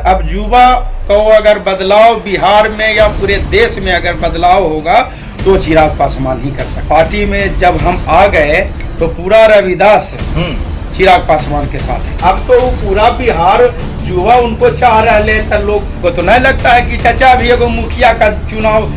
अब युवा को अगर बदलाव बिहार में या पूरे देश में अगर बदलाव होगा तो चिराग पासवान ही कर सकते। पार्टी में जब हम आ गए तो पूरा रविदास चिराग पासवान के साथ है। अब तो पूरा बिहार युवा उनको चाह रहे हैं, लोग को तो नहीं लगता है कि चाचा भी एगो मुखिया का चुनाव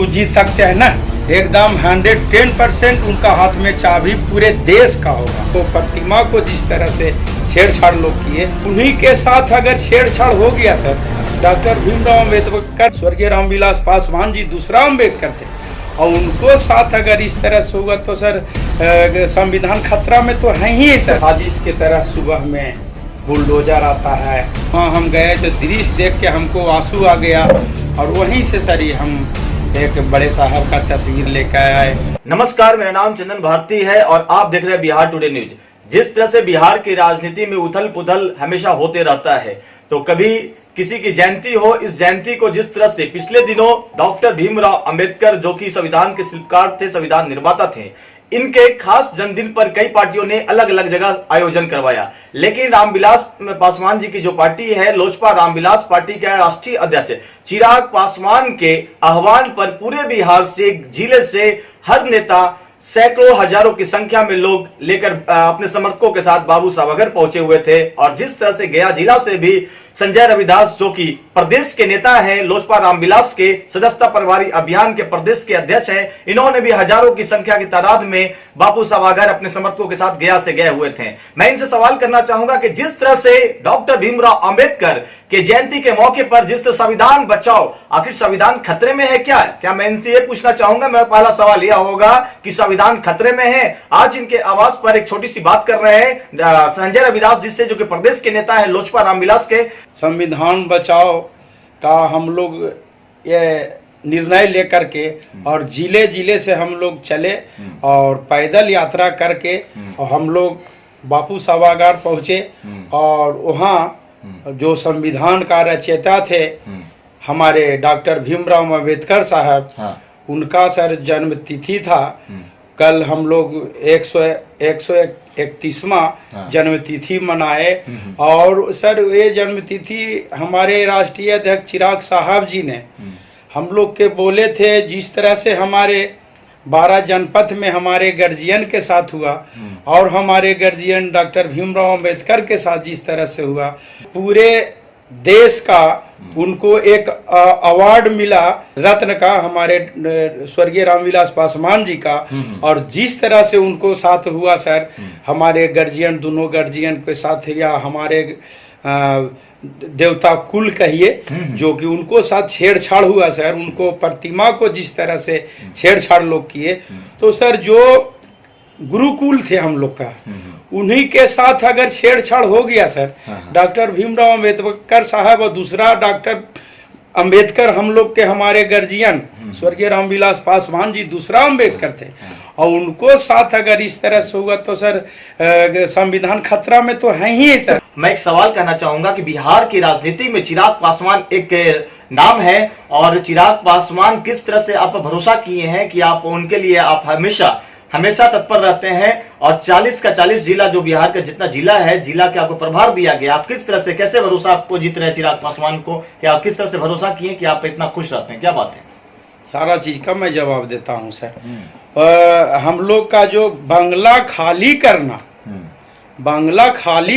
जीत सकते हैं ना। एकदम 110% उनका हाथ में चाबी पूरे देश का होगा। तो प्रतिमा को जिस तरह से छेड़छाड़ लोग किए, उन्हीं के साथ अगर छेड़छाड़ हो गया सर, डॉक्टर भीमराव अम्बेडकर, स्वर्गीय रामविलास पासवान जी दूसरा अम्बेडकर थे, और उनको साथ अगर इस तरह से होगा तो सर संविधान खतरा में तो है ही सर। साजिश की तरह सुबह में बुलडोजर आता है, वहाँ हम गए तो दृश्य देख के हमको आंसू आ गया, और वहीं से सर हम एक बड़े साहब का तस्वीर लेकर आए। नमस्कार, मेरा नाम चंदन भारती है और आप देख रहे हैं बिहार टुडे न्यूज। जिस तरह से बिहार की राजनीति में उथल पुथल हमेशा होते रहता है, तो कभी किसी की जयंती हो, इस जयंती को जिस तरह से पिछले दिनों डॉक्टर भीमराव अंबेडकर जो कि संविधान के शिल्पकार थे, संविधान निर्माता थे, इनके खास जन्मदिन पर कई पार्टियों ने अलग अलग जगह आयोजन करवाया, लेकिन रामविलास पासवान जी की जो पार्टी है, लोजपा रामविलास पार्टी के राष्ट्रीय अध्यक्ष चिराग पासवान के आह्वान पर पूरे बिहार से, जिले से हर नेता, सैकड़ों हजारों की संख्या में लोग लेकर अपने समर्थकों के साथ बाबू साहब घर पहुंचे हुए थे। और जिस तरह से गया जिला से भी संजय रविदास जो कि प्रदेश के नेता हैं, लोजपा रामविलास के सदस्यता प्रभारी अभियान के प्रदेश के अध्यक्ष हैं, इन्होंने भी हजारों की संख्या की तादाद में बापू सभागार अपने समर्थकों के साथ गया से गए हुए थे। मैं इनसे सवाल करना चाहूंगा कि जिस तरह से डॉक्टर भीमराव अंबेडकर के जयंती के मौके पर जिस तरह संविधान बचाओ, आखिर संविधान खतरे में है क्या मैं इनसे ये पूछना चाहूंगा। मेरा पहला सवाल यह होगा कि संविधान खतरे में है। आज इनके आवास पर एक छोटी सी बात कर रहे हैं संजय रविदास जिससे, जो कि प्रदेश के नेता है लोजपा रामविलास के। संविधान बचाओ का हम लोग ये निर्णय लेकर के और जिले जिले से हम लोग चले और पैदल यात्रा करके और हम लोग बापू सभागार पहुंचे, और वहाँ जो संविधान का रचयिता थे हमारे डॉक्टर भीमराव अम्बेडकर साहब, उनका सर जन्म तिथि था। कल हम लोग 131वां जन्म तिथि मनाए, और सर ये जन्म तिथि हमारे राष्ट्रीय अध्यक्ष चिराग साहब जी ने हम लोग के बोले थे। जिस तरह से हमारे 12 जनपद में हमारे गर्जियन के साथ हुआ और हमारे गर्जियन डॉक्टर भीमराव अम्बेडकर के साथ जिस तरह से हुआ, पूरे देश का उनको एक अवार्ड मिला रत्न का, हमारे स्वर्गीय रामविलास पासवान जी का। और जिस तरह से उनको साथ हुआ सर, हमारे गर्जियन, दोनों गर्जियन के साथ, या हमारे देवता कुल कहिए, जो कि उनको साथ छेड़छाड़ हुआ सर, उनको प्रतिमा को जिस तरह से छेड़छाड़ लोग किए, तो सर जो गुरुकुल थे हम लोग का, उन्हीं के साथ अगर छेड़छाड़ हो गया सर, डॉक्टर भीमराव अम्बेडकर साहब और दूसरा डॉक्टर अम्बेडकर, हम लोग के हमारे गर्जियन स्वर्गीय रामविलास पासवान जी दूसरा अम्बेडकर थे, और उनको साथ अगर इस तरह से होगा तो सर संविधान खतरा में तो है ही सर। मैं एक सवाल करना चाहूंगा कि बिहार की राजनीति में चिराग पासवान एक नाम है, और चिराग पासवान किस तरह से आप भरोसा किए हैं कि आप उनके लिए आप हमेशा तत्पर रहते हैं, और 40 का 40 जिला, जो बिहार का जितना जिला है, जिला के आपको प्रभार दिया गया, आप किस तरह से, कैसे भरोसा आपको जीत रहे हैं चिराग पासवान को, या आप किस तरह से भरोसा किए कि आप इतना खुश रहते हैं, क्या बात है? सारा चीज का मैं जवाब देता हूं सर। हम लोग का जो बंगला खाली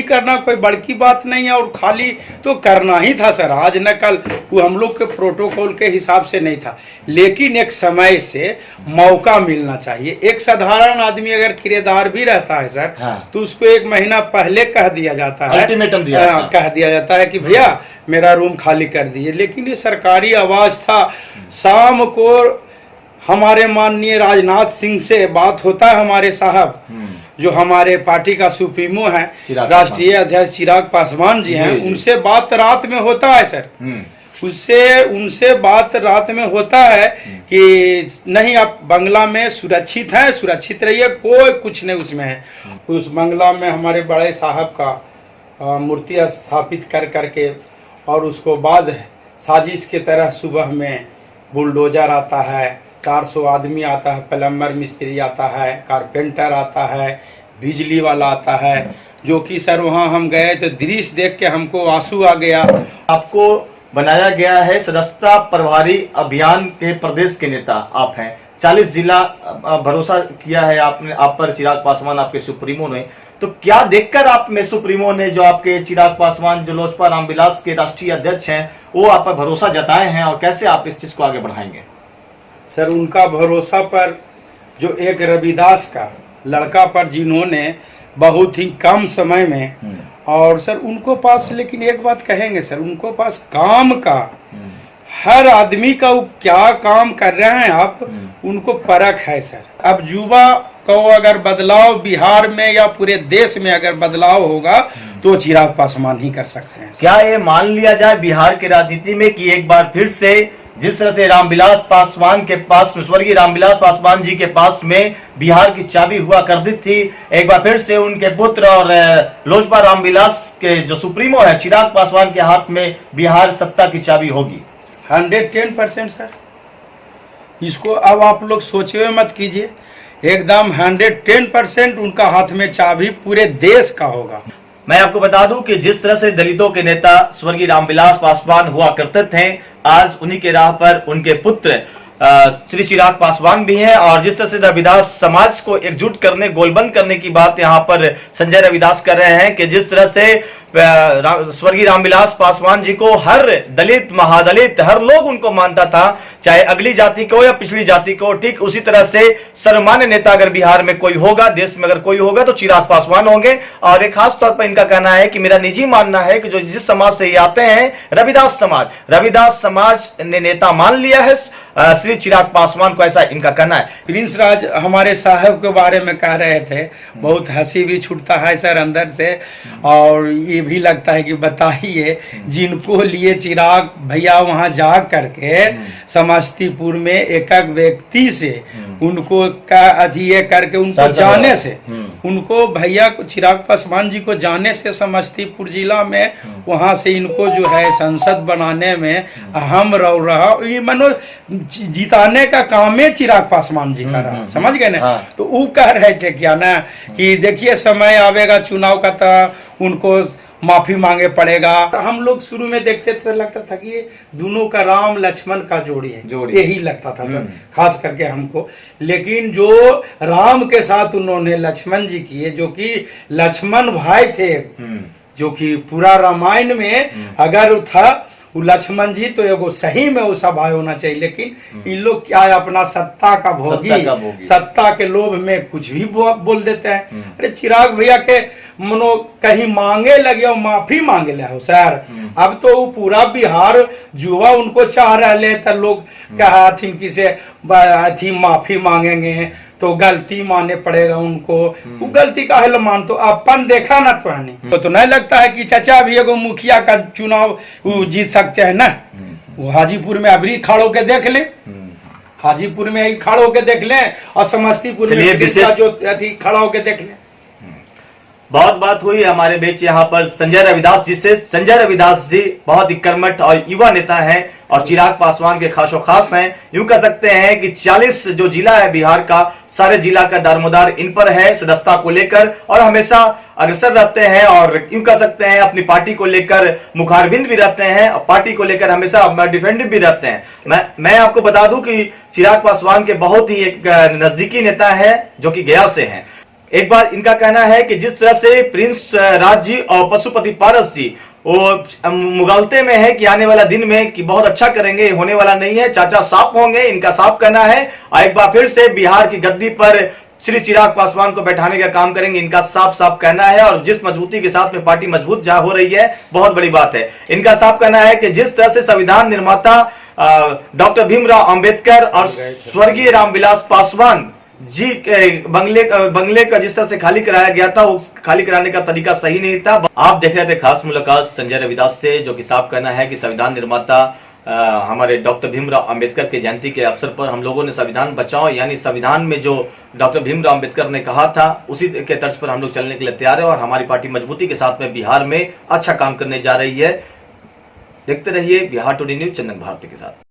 करना कोई बड़की बात नहीं है, और खाली तो करना ही था सर, आज न कल। वो हम लोग के प्रोटोकॉल के हिसाब से नहीं था, लेकिन एक समय से मौका मिलना चाहिए। एक साधारण आदमी अगर किराएदार भी रहता है सर, तो उसको 1 महीना पहले कह दिया जाता है, अल्टीमेटम कह दिया जाता है कि भैया मेरा रूम खाली कर दिए। लेकिन ये सरकारी आवाज था। शाम को हमारे माननीय राजनाथ सिंह से बात होता है, हमारे साहब जो हमारे पार्टी का सुप्रीमो है, राष्ट्रीय अध्यक्ष चिराग पासवान जी हैं, उनसे बात रात में होता है सर। उनसे बात रात में होता है कि नहीं, आप बंगला में सुरक्षित हैं, सुरक्षित रहिए, कोई कुछ नहीं उसमें है। उस बंगला में हमारे बड़े साहब का मूर्ति स्थापित कर करके, और उसको बाद साजिश की तरह सुबह में बुलडोजर आता है, 400 आदमी आता है, प्लम्बर मिस्त्री आता है, कारपेंटर आता है, बिजली वाला आता है, जो कि सर वहाँ हम गए तो दृश्य देख के हमको आंसू आ गया। आपको बनाया गया है सदस्यता प्रभारी अभियान के प्रदेश के नेता आप हैं, 40 जिला भरोसा किया है आपने, आप पर चिराग पासवान आपके सुप्रीमो ने, तो क्या देखकर आप में सुप्रीमो ने जो आपके चिराग पासवान जो लोजपा रामविलास के राष्ट्रीय अध्यक्ष हैं वो आप पर भरोसा जताए हैं, और कैसे आप इस चीज को आगे बढ़ाएंगे? सर उनका भरोसा पर जो एक रविदास का लड़का पर जिन्होंने बहुत ही कम समय में, और सर उनको पास, लेकिन एक बात कहेंगे सर, उनको पास काम का हर आदमी का वो क्या काम कर रहे हैं आप, उनको परख है सर। अब युवा को अगर बदलाव बिहार में या पूरे देश में अगर बदलाव होगा तो चिराग पासवान ही कर सकते हैं। क्या ये मान लिया जाए बिहार की राजनीति में कि एक बार फिर से जिस तरह से रामविलास पासवान के पास, स्वर्गीय रामविलास पासवान जी के पास में बिहार की चाबी हुआ करती थी, एक बार फिर से उनके पुत्र और लोजपा रामविलास के जो सुप्रीमो है चिराग पासवान के हाथ में बिहार सत्ता की चाबी होगी? 110% सर, इसको अब आप लोग सोचे हुए मत कीजिए, एकदम 110% उनका हाथ में चाबी पूरे देश का होगा। मैं आपको बता दूं कि जिस तरह से दलितों के नेता स्वर्गीय रामविलास पासवान हुआ करते थे, आज उन्हीं के राह पर उनके पुत्र श्री चिराग पासवान भी हैं, और जिस तरह से रविदास समाज को एकजुट करने, गोलबंद करने की बात यहाँ पर संजय रविदास कर रहे हैं कि जिस तरह से स्वर्गीय रामविलास पासवान जी को हर दलित, महादलित, हर लोग उनको मानता था, चाहे अगली जाति को या पिछली जाति को, ठीक उसी तरह से सर्वमान्य नेता अगर बिहार में कोई होगा, देश में अगर कोई होगा तो चिराग पासवान होंगे। और एक खास तौर पर इनका कहना है कि मेरा निजी मानना है कि जो जिस समाज से ये आते हैं, रविदास समाज ने नेता मान लिया है श्री चिराग पासवान को, ऐसा इनका कहना है। प्रिंस राज हमारे साहब के बारे में कह रहे थे, बहुत हंसी भी छूटता है सर अंदर से, और ये भी लगता है कि बताइए जिनको लिए चिराग भैया वहां जा करके समस्तीपुर में एक एक व्यक्ति से उनको का अधिये करके उनको जाने से, उनको भैया को चिराग पासवान जी को जाने से समस्तीपुर जिला में वहां से इनको जो है संसद बनाने में अहम रोल रहा, ये मनो जिताने का काम है चिराग पासवान जी का रहा, समझ गए ना। तो वो कह रहे थे क्या ना कि देखिए समय आवेगा चुनाव का तो उनको माफी मांगे पड़ेगा। हम लोग शुरू में देखते थे, लगता था कि ये दोनों का राम लक्ष्मण का जोड़ी है, यही लगता था सर, खास करके हमको। लेकिन जो राम के साथ उन्होंने लक्ष्मण जी किए, जो कि लक्ष्मण भाई थे, जो कि पूरा रामायण में अगर था वो लक्ष्मण जी, तो एगो सही में वो सब भाई होना चाहिए। लेकिन इन लोग क्या है, अपना सत्ता का भोगी, सत्ता के लोभ में कुछ भी बोल देते हैं। अरे चिराग भैया के मनो कहीं मांगे लगे और माफी मांगे ले हो सर। अब तो वो पूरा बिहार युवा उनको चाह रहे तो लोग कहा थी कि से माफी मांगेंगे तो गलती माने पड़ेगा उनको, वो गलती का हल मान, तो अपन देखा ना तो नहीं लगता है कि चाचा भी एगो मुखिया का चुनाव जीत सकते हैं ना। वो हाजीपुर में अबरी खड़ होके देख ले, हाजीपुर में खड़ होके देख ले, और समस्तीपुर में जो खड़ा होके देख ले। बहुत बात हुई हमारे बीच यहाँ पर संजय रविदास जी से। संजय रविदास जी बहुत ही कर्मठ और युवा नेता हैं और चिराग पासवान के खासो खास हैं। यूं कह सकते हैं कि 40 जो जिला है बिहार का, सारे जिला का दारोमदार इन पर है सदस्यता को लेकर, और हमेशा अग्रसर रहते हैं, और यूं कह सकते हैं अपनी पार्टी को लेकर मुखारबिंद भी रहते हैं, और पार्टी को लेकर हमेशा डिफेंडिव भी रहते हैं। मैं आपको बता दूं कि चिराग पासवान के बहुत ही एक नजदीकी नेता है जो कि गया से हैं। एक बार इनका कहना है कि जिस तरह से प्रिंस राज जी और पशुपति पारस जी वो मुगालते में है कि आने वाला दिन में कि बहुत अच्छा करेंगे, होने वाला नहीं है, चाचा साफ होंगे, इनका साफ कहना है। और एक बार फिर से बिहार की गद्दी पर श्री चिराग पासवान को बैठाने का काम करेंगे, इनका साफ साफ कहना है। और जिस मजबूती के साथ में पार्टी मजबूत जहां हो रही है, बहुत बड़ी बात है। इनका साफ कहना है कि जिस तरह से संविधान निर्माता डॉक्टर भीमराव अंबेडकर और स्वर्गीय रामविलास पासवान जी बंगले का जिस तरह से खाली कराया गया था, वो खाली कराने का तरीका सही नहीं था। आप देख रहे थे खास मुलाकात संजय रविदास से, जो कि साफ कहना है कि संविधान निर्माता हमारे डॉक्टर भीमराव अंबेडकर के जयंती के अवसर पर हम लोगों ने संविधान बचाओ, यानी संविधान में जो डॉक्टर भीमराव अंबेडकर ने कहा था उसी के तर्ज पर हम लोग चलने के लिए तैयार है, और हमारी पार्टी मजबूती के साथ में बिहार में अच्छा काम करने जा रही है। देखते रहिए बिहार टुडे न्यूज चंदन भारती के साथ।